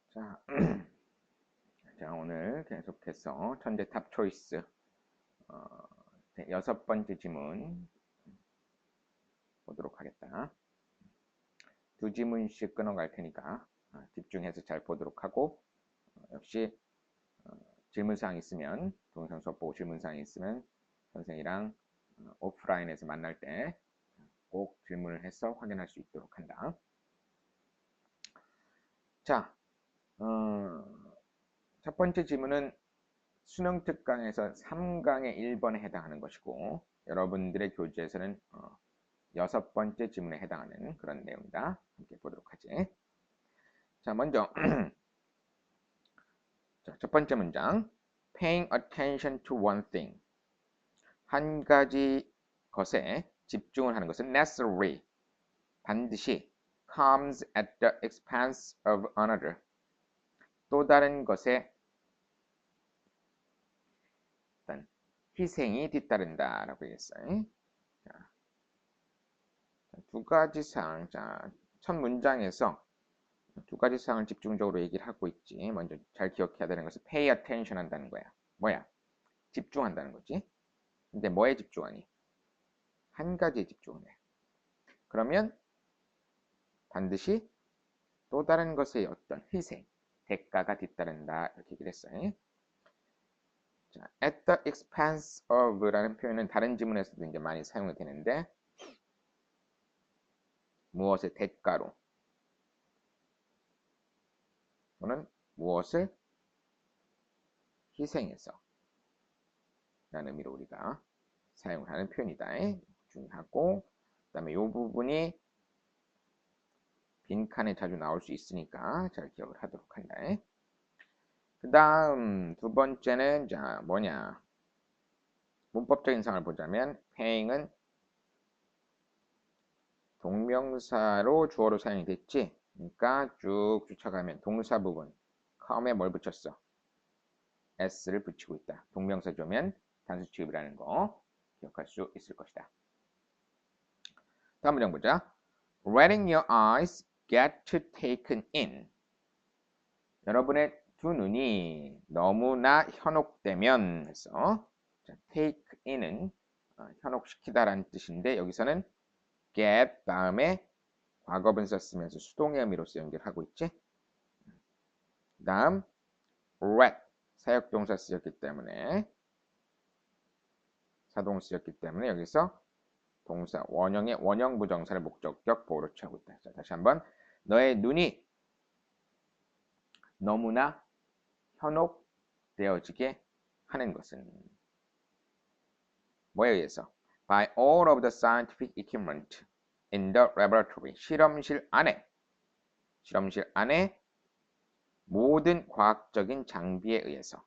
자, 자, 오늘 계속해서 천재 탑 초이스 어, 6번째 지문 보도록 하겠다. 두 지문씩 끊어갈 테니까 집중해서 잘 보도록 하고 역시 질문사항 있으면 동영상 수업 보고 질문사항 있으면 선생이랑 오프라인에서 만날 때 꼭 질문을 해서 확인할 수 있도록 한다. 자, 첫 번째 지문은 수능 특강에서 3강의 1번에 해당하는 것이고 여러분들의 교재에서는 6번째 지문에 해당하는 그런 내용이다. 함께 보도록 하지. 자, 먼저 자, 첫 번째 문장 Paying attention to one thing. 한 가지 것에 집중을 하는 것은 necessary, 반드시 comes at the expense of another. 또 다른 것에 희생이 뒤따른다 라고 했어요. 자, 두 가지 사항. 자, 첫 문장에서 두 가지 사항을 집중적으로 얘기를 하고 있지. 먼저 잘 기억해야 되는 것은 pay attention 한다는 거야. 뭐야? 집중한다는 거지. 근데 뭐에 집중하니? 한 가지에 집중을 해. 그러면 반드시 또 다른 것의 어떤 희생, 대가가 뒤따른다 이렇게 얘기를 했어요. 자, at the expense of라는 표현은 다른 지문에서도 이제 많이 사용이 되는데 무엇의 대가로 또는 무엇을 희생해서 라는 의미로 우리가 사용을 하는 표현이다. 중요하고 그 다음에 이 부분이 빈칸에 자주 나올 수 있으니까 잘 기억을 하도록 한다. 그 다음 두 번째는 자 뭐냐, 문법적인 상을 보자면 paying은 동명사로 주어로 사용이 됐지. 그러니까 쭉 쫓아가면 동사 부분 come에 뭘 붙였어? s를 붙이고 있다. 동명사 주면 단수 취급이라는 거 기억할 수 있을 것이다. 다음 문장 보자. Letting your eyes get to taken in. 여러분의 두 눈이 너무나 현혹되면 해서 자, take in은 현혹시키다라는 뜻인데 여기서는 get 다음에 과거분사 쓰면서 수동의 의미로서 연결하고 있지. 그 다음 let 사역동사 쓰였기 때문에 사동 쓰였기 때문에 여기서 동사 원형의 원형 부정사를 목적격 보호로 취하고 있다. 자, 다시 한번 너의 눈이 너무나 현혹되어지게 하는 것은 뭐에 의해서? By all of the scientific equipment in the laboratory. 실험실 안에 모든 과학적인 장비에 의해서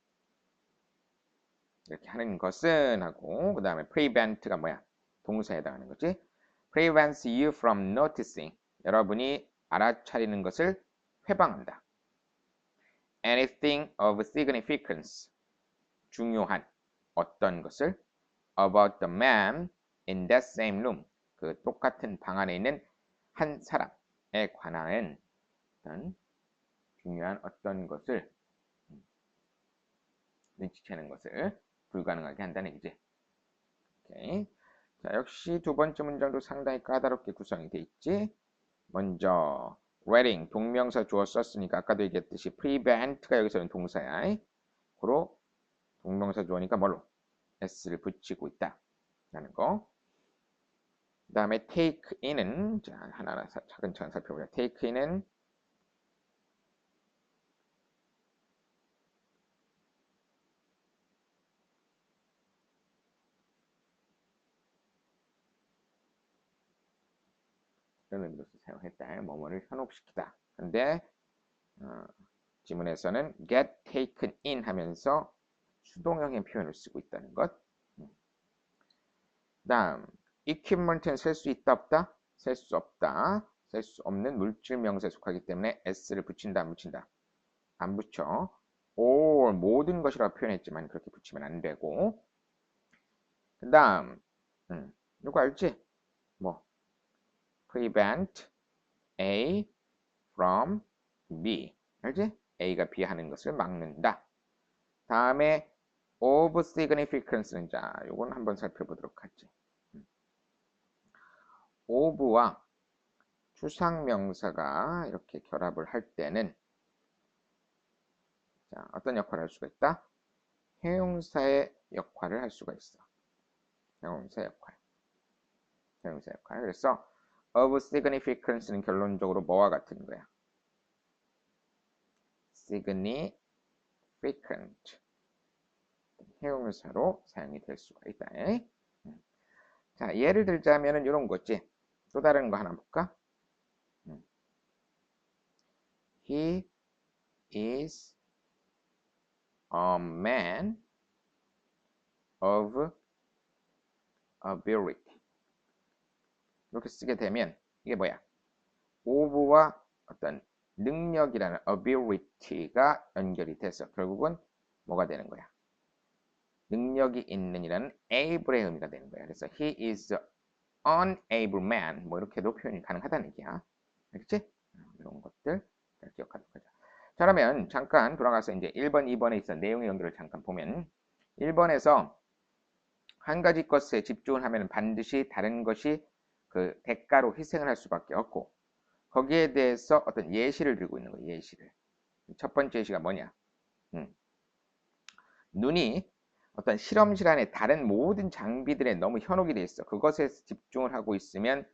이렇게 하는 것은 하고 그 다음에 prevent가 뭐야? 동사에 해당하는 거지. prevents you from noticing. 여러분이 알아차리는 것을 회방한다. anything of significance. 중요한 어떤 것을 about the man in that same room. 그 똑같은 방 안에 있는 한 사람에 관한 어떤 중요한 어떤 것을 눈치채는 것을 불가능하게 한다는 얘기지. 오케이. 자, 역시 두 번째 문장도 상당히 까다롭게 구성이 돼 있지. 먼저 letting 동명사 주어 썼으니까 아까도 얘기했듯이 prevent가 여기서는 동사야. 고로 동명사 주어니까 뭘로? s를 붙이고 있다 라는 거. 그 다음에 take in은 자 하나하나 차근차근 살펴보자. take in은 이런 의미로서 사용했다. 뭐뭐를 현혹시키다. 근데 지문에서는 get taken in 하면서 수동형의 표현을 쓰고 있다는 것. 다음 equipment는 셀 수 있다 없다? 셀 수 없다. 셀 수 없는 물질 명사에 속하기 때문에 s를 붙인다 안 붙인다? 안 붙여. all 모든 것이라고 표현했지만 그렇게 붙이면 안 되고. 그 다음 이거 알지? 뭐 prevent A from B. 알지? A가 B 하는 것을 막는다. 다음에 of significance는 자, 요건 한번 살펴보도록 하지. of와 추상명사가 이렇게 결합을 할 때는 자, 어떤 역할을 할 수가 있다? 형용사의 역할을 할 수가 있어. 형용사 역할. 형용사 역할. 그래서 of significance는 결론적으로 뭐와 같은 거야? significant. 형용사로 사용이 될 수가 있다. 자, 예를 들자면은 이런 거지. 또 다른 거 하나 볼까? He is a man of ability. 이렇게 쓰게 되면 이게 뭐야? of와 어떤 능력이라는 ability가 연결이 돼서 결국은 뭐가 되는 거야? 능력이 있는이라는 able의 의미가 되는 거야. 그래서 he is unable man 뭐 이렇게도 표현이 가능하다는 얘기야. 알겠지? 이런 것들 기억하도록 하자. 자, 그러면 잠깐 돌아가서 이제 1번, 2번에 있어 내용의 연결을 잠깐 보면 1번에서 한 가지 것에 집중을 하면 반드시 다른 것이 그 대가로 희생을 할 수밖에 없고 거기에 대해서 어떤 예시를 들고 있는 거예요. 예시를. 첫 번째 예시가 뭐냐? 눈이 어떤 실험실 안에 다른 모든 장비들에 너무 현혹이 돼 있어. 그것에 집중을 하고 있으면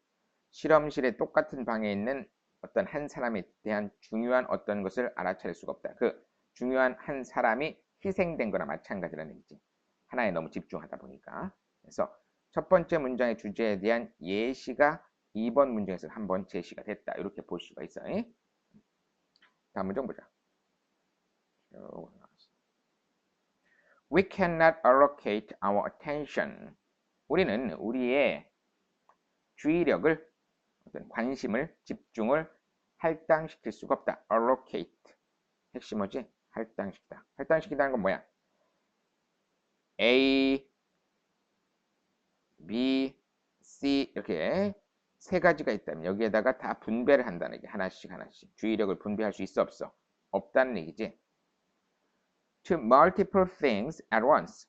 실험실의 똑같은 방에 있는 어떤 한 사람에 대한 중요한 어떤 것을 알아차릴 수가 없다. 그 중요한 한 사람이 희생된 거나 마찬가지라는 얘기지. 하나에 너무 집중하다 보니까. 그래서 첫 번째 문장의 주제에 대한 예시가 2번 문장에서 한번 제시가 됐다. 이렇게 볼 수가 있어요. 다음 문장 보자. We cannot allocate our attention. 우리는 우리의 주의력을, 어떤 관심을, 집중을 할당시킬 수가 없다. allocate. 핵심 뭐지? 할당시키다. 할당시키다는 건 뭐야? A, B, C 이렇게 세 가지가 있다면 여기에다가 다 분배를 한다는 게 하나씩 하나씩. 주의력을 분배할 수 있어 없어? 없다는 얘기지. To multiple things at once.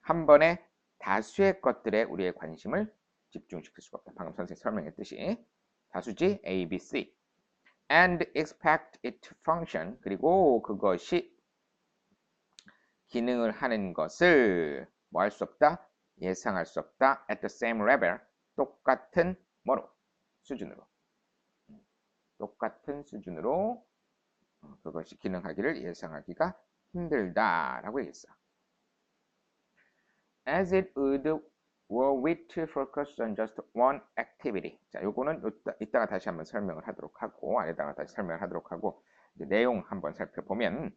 한 번에 다수의 것들에 우리의 관심을 집중시킬 수가 없다. 방금 선생님이 설명했듯이 다수지 A, B, C. And expect it to function. 그리고 그것이 기능을 하는 것을 뭐 할 수 없다? 예상할 수 없다. At the same level. 똑같은 뭐로? 수준으로. 똑같은 수준으로 그것이 기능하기를 예상하기가 힘들다라고 얘기했어. As it would were we to focus on just one activity. 자, 요거는 이따가 다시 한번 설명을 하도록 하고 아래다가 다시 설명을 하도록 하고 이제 내용 한번 살펴보면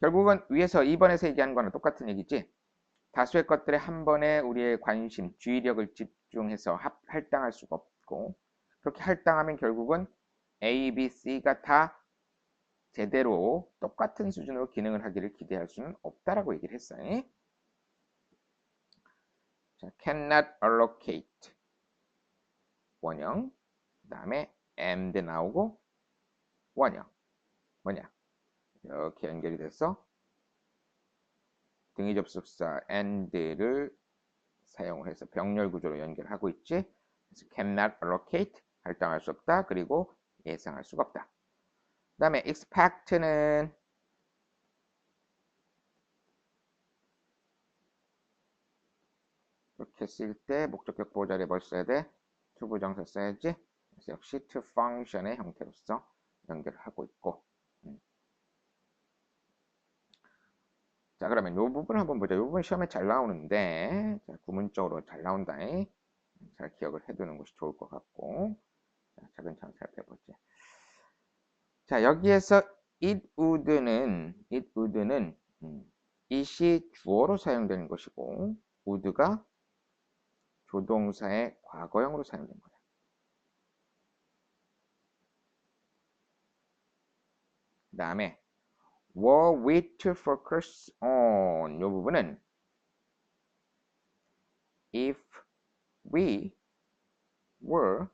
결국은 위에서 2번에서 얘기한 거는 똑같은 얘기지. 다수의 것들에 한 번에 우리의 관심, 주의력을 집중해서 할당할 수가 없고 그렇게 할당하면 결국은 A, B, C가 다 제대로 똑같은 수준으로 기능을 하기를 기대할 수는 없다라고 얘기를 했어요. 자, cannot allocate 원형, 그 다음에 and 나오고 원형 뭐냐 이렇게 연결이 돼서 등위 접속사 and를 사용을 해서 병렬 구조로 연결하고 있지. 그래서 cannot allocate 할당할 수 없다. 그리고 예상할 수가 없다. 그 다음에 expect는 이렇게 쓸 때 목적격 보호 자리에 뭘 써야 돼? to 부정사 써야지. 그래서 역시 to function의 형태로서 연결을 하고 있고. 자, 그러면 이 부분 한번 보자. 이 부분 시험에 잘 나오는데, 자, 구문적으로 잘 나온다. 잘 기억을 해두는 것이 좋을 것 같고. 자, 차근차근 살펴보지. 자, 여기에서 it would는 it이 주어로 사용되는 것이고, would가 조동사의 과거형으로 사용된 거야. 그 다음에 were we to focus on 이 부분은 if we were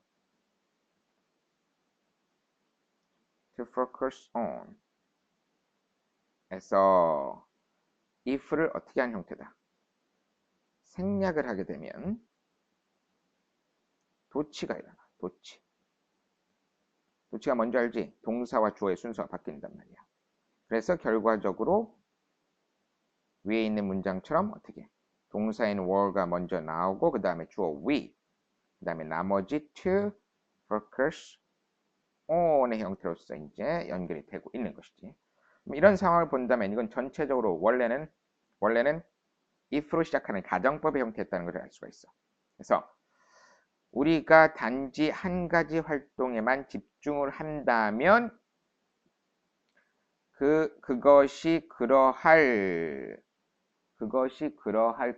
to focus on 에서 if를 어떻게 한 형태다. 생략을 하게 되면 도치가 일어나. 도치가 뭔지 알지? 동사와 주어의 순서가 바뀐단 말이야. 그래서 결과적으로 위에 있는 문장처럼 어떻게? 동사인 were가 먼저 나오고 그 다음에 주어 we, 그 다음에 나머지 to, focus on의 형태로서 이제 연결이 되고 있는 것이지. 이런 상황을 본다면 이건 전체적으로 원래는 if로 시작하는 가정법의 형태였다는 것을 알 수가 있어. 그래서 우리가 단지 한 가지 활동에만 집중을 한다면 그것이 그러할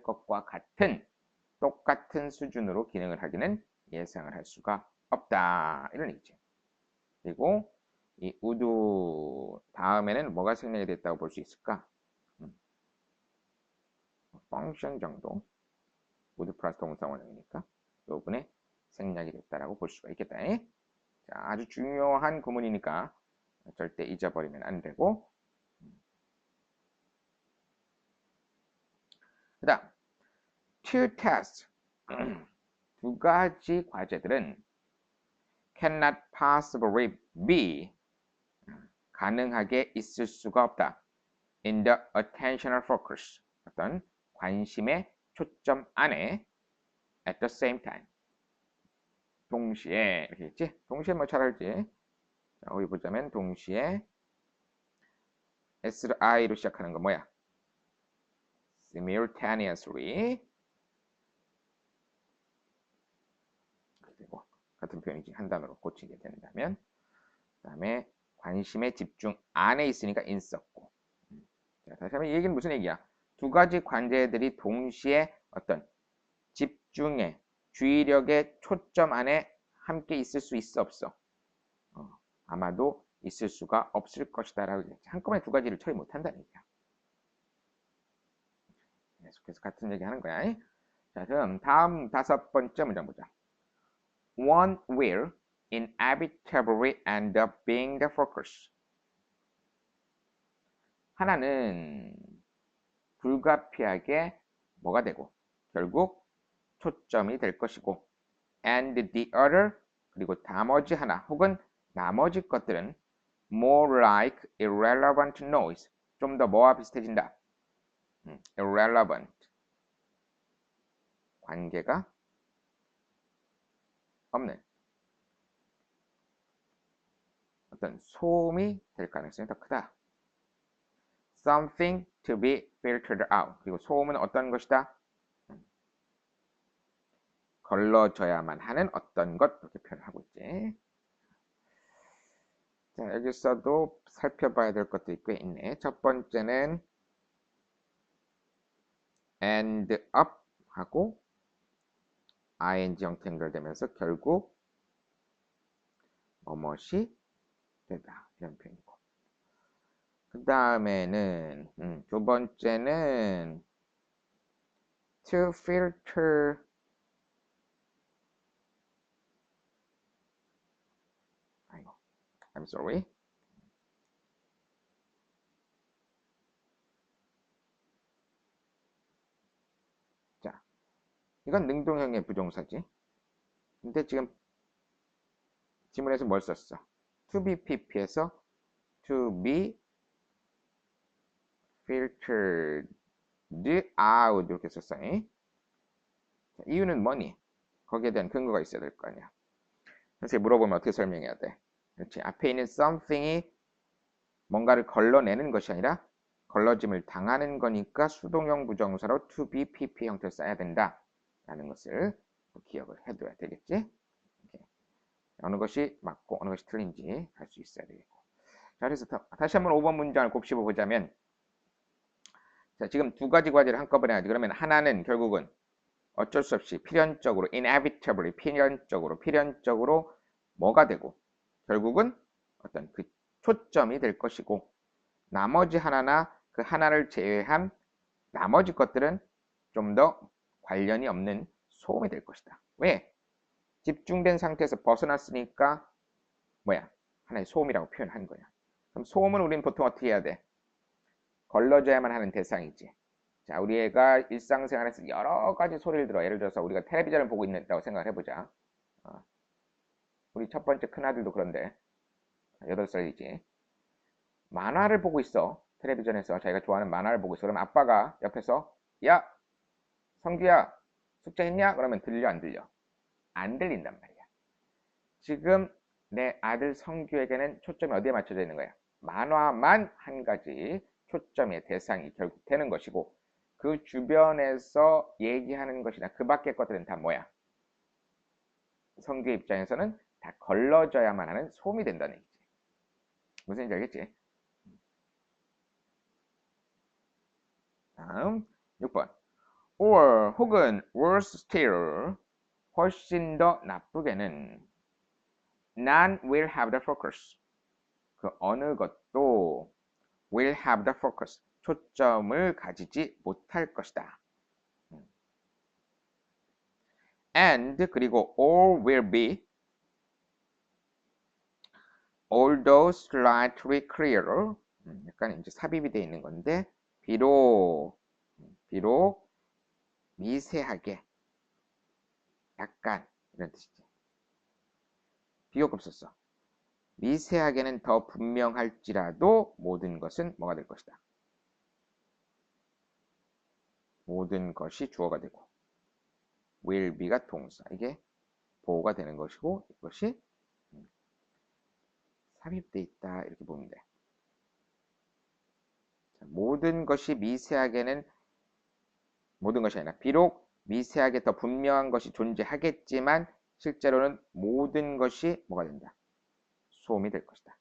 것과 같은 똑같은 수준으로 기능을 하기는 예상을 할 수가 없다. 이런 얘기지. 그리고 이 우두 다음에는 뭐가 생략이 됐다고 볼 수 있을까? 펑션 정도. 우두 플러스 동사 원형이니까 이 부분에 생략이 됐다라고 볼 수가 있겠다. 자, 아주 중요한 구문이니까 절대 잊어버리면 안 되고. 그 다음 two tests 두 가지 과제들은 cannot possibly be 가능하게 있을 수가 없다. in the attentional focus 어떤 관심의 초점 안에 at the same time 동시에 이렇게 있지? 동시에 뭐 잘 알지? 자, 여기 보자면 동시에 S로 I로 시작하는 거 뭐야? simultaneously 그리고 같은 표현이지 한 단어로 고치게 된다면 그 다음에 관심의 집중 안에 있으니까 in 썼고 자, 다시 한번 이 얘기는 무슨 얘기야? 두 가지 관제들이 동시에 어떤 집중의 주의력의 초점 안에 함께 있을 수 있어 없어? 아마도 있을 수가 없을 것이다 라고 얘기했지. 한꺼번에 두 가지를 처리 못한다는 얘기야. 계속해서 같은 얘기 하는 거야. 자, 그럼 다음 5번째 문장 보자. One will inevitably end up being the focus. 하나는 불가피하게 뭐가 되고 결국 초점이 될 것이고 and the other 그리고 나머지 하나 혹은 나머지 것들은 more like irrelevant noise 좀 더 뭐와 비슷해진다? irrelevant 관계가 없는 어떤 소음이 될 가능성이 더 크다. Something to be filtered out. 그리고 소음은 어떤 것이다? 걸러져야만 하는 어떤 것 이렇게 표현하고 있지. 자, 여기서도 살펴봐야 될 것들이 꽤 있네. 첫 번째는 end up 하고 ing 형태 연결되면서 결국 뭐뭇이 되다 이런 표현이고 그 다음에는 두 번째는 to filter I'm sorry 자 이건 능동형의 부정사지 근데 지금 지문에서 뭘 썼어? to be pp에서 to be filtered out 이렇게 썼어. 자, 이유는 뭐니? 거기에 대한 근거가 있어야 될 거 아니야. 선생님 물어보면 어떻게 설명해야 돼? 그렇지. 앞에 있는 something이 뭔가를 걸러내는 것이 아니라 걸러짐을 당하는 거니까 수동형 부정사로 to be pp 형태를 써야 된다. 라는 것을 기억을 해둬야 되겠지? 이렇게. 어느 것이 맞고 어느 것이 틀린지 알 수 있어야 되겠고. 자, 그래서 다시 한번 5번 문장을 곱씹어 보자면 자, 지금 두 가지 과제를 한꺼번에 하지. 그러면 하나는 결국은 어쩔 수 없이 필연적으로 inevitably 필연적으로 뭐가 되고 결국은 어떤 그 초점이 될 것이고 나머지 하나나 그 하나를 제외한 나머지 것들은 좀 더 관련이 없는 소음이 될 것이다. 왜? 집중된 상태에서 벗어났으니까 뭐야? 하나의 소음이라고 표현한 거야. 그럼 소음은 우리는 보통 어떻게 해야 돼? 걸러져야만 하는 대상이지. 자, 우리 애가 일상생활에서 여러 가지 소리를 들어. 예를 들어서 우리가 텔레비전을 보고 있다고 생각을 해보자. 우리 첫 번째 큰아들도 그런데 8살이지. 만화를 보고 있어. 텔레비전에서 자기가 좋아하는 만화를 보고 있어. 그럼 아빠가 옆에서 야, 성규야, 숙제했냐? 그러면 들려 안 들려? 안 들린단 말이야. 지금 내 아들 성규에게는 초점이 어디에 맞춰져 있는 거야? 만화만 한 가지 초점의 대상이 결국 되는 것이고, 그 주변에서 얘기하는 것이나 그 밖의 것들은 다 뭐야? 성규 입장에서는 다 걸러져야만 하는 소음이 된다는 얘기지. 무슨 얘기인지 알겠지? 다음 6번. or 혹은 worse still 훨씬 더 나쁘게는 none will have the focus. 그 어느 것도 will have the focus. 초점을 가지지 못할 것이다. and 그리고 all will be although slightly clearer. 약간 이제 삽입이 되어 있는 건데 비록 미세하게 약간 이런 뜻이지. 비교가 없었어. 미세하게는 더 분명할지라도 모든 것은 뭐가 될 것이다. 모든 것이 주어가 되고 will be가 동사. 이게 보호가 되는 것이고 이것이 삽입돼 있다 이렇게 보면 돼. 자, 모든 것이 미세하게는 모든 것이 아니라 비록 미세하게 더 분명한 것이 존재하겠지만 실제로는 모든 것이 뭐가 된다. 소음이 될 것이다.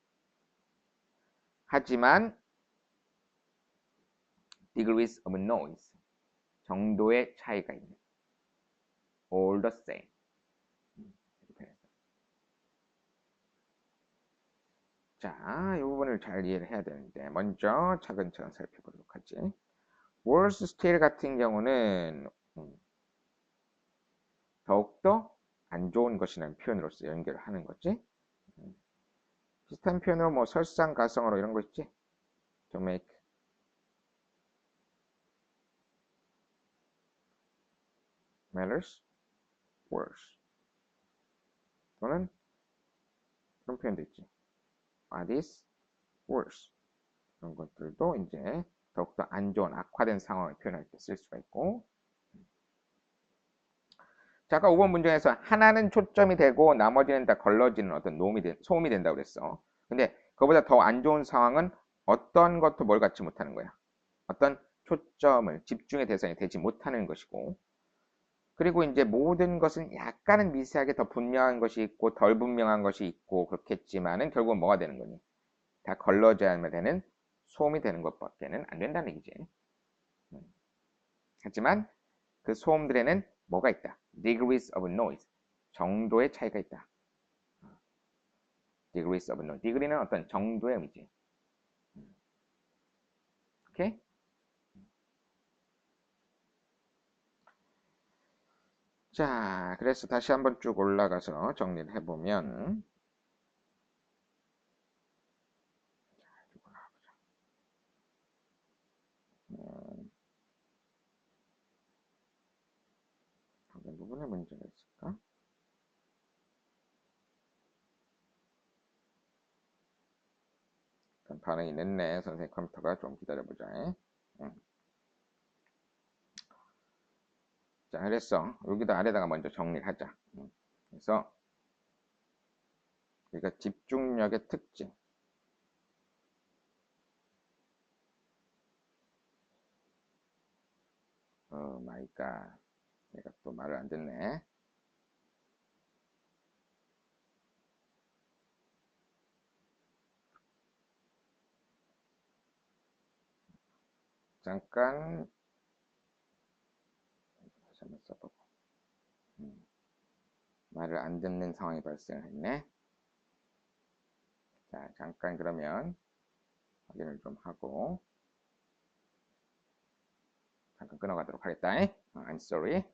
하지만 degrees of noise 정도의 차이가 있는 all the same. 자, 이 부분을 잘 이해를 해야 되는데 먼저 차근차근 살펴보도록 하지. worse still 같은 경우는 더욱더 안 좋은 것이라는 표현으로서 연결을 하는 거지. 비슷한 표현으로 뭐 설상가성어로 이런 거 있지. to make matters worse. 또는 그런 표현도 있지. what is worse. 이런 것들도 이제 더욱더 안 좋은 악화된 상황을 표현할 때 쓸 수가 있고. 자, 아까 5번 문제에서 하나는 초점이 되고 나머지는 다 걸러지는 어떤 소음이 된다고 그랬어. 근데 그보다 더 안 좋은 상황은 어떤 것도 뭘 갖지 못하는 거야. 어떤 초점을 집중의 대상이 되지 못하는 것이고, 그리고 이제 모든 것은 약간은 미세하게 더 분명한 것이 있고 덜 분명한 것이 있고 그렇겠지만은 결국은 뭐가 되는 거니? 다 걸러져야만 되는 소음이 되는 것밖에는 안 된다는 얘기지. 하지만 그 소음들에는 뭐가 있다? degrees of noise. 정도의 차이가 있다. degrees of noise. degree는 어떤 정도의 의미지. 오케이? 자, 그래서 다시 한번 쭉 올라가서 정리를 해보면 어떤 부분에 문제가 있을까? 반응이 늦네. 선생님 컴퓨터가 좀 기다려보자. 자, 그랬어. 여기다 아래다가 먼저 정리를 하자. 그래서 우리가 집중력의 특징. 마이 갓. 내가 또 말을 안 듣네. 잠깐 다시 한번 써보고. 말을 안 듣는 상황이 발생했네. 자, 잠깐 그러면 확인을 좀 하고 잠깐 끊어가도록 하겠다. I'm sorry.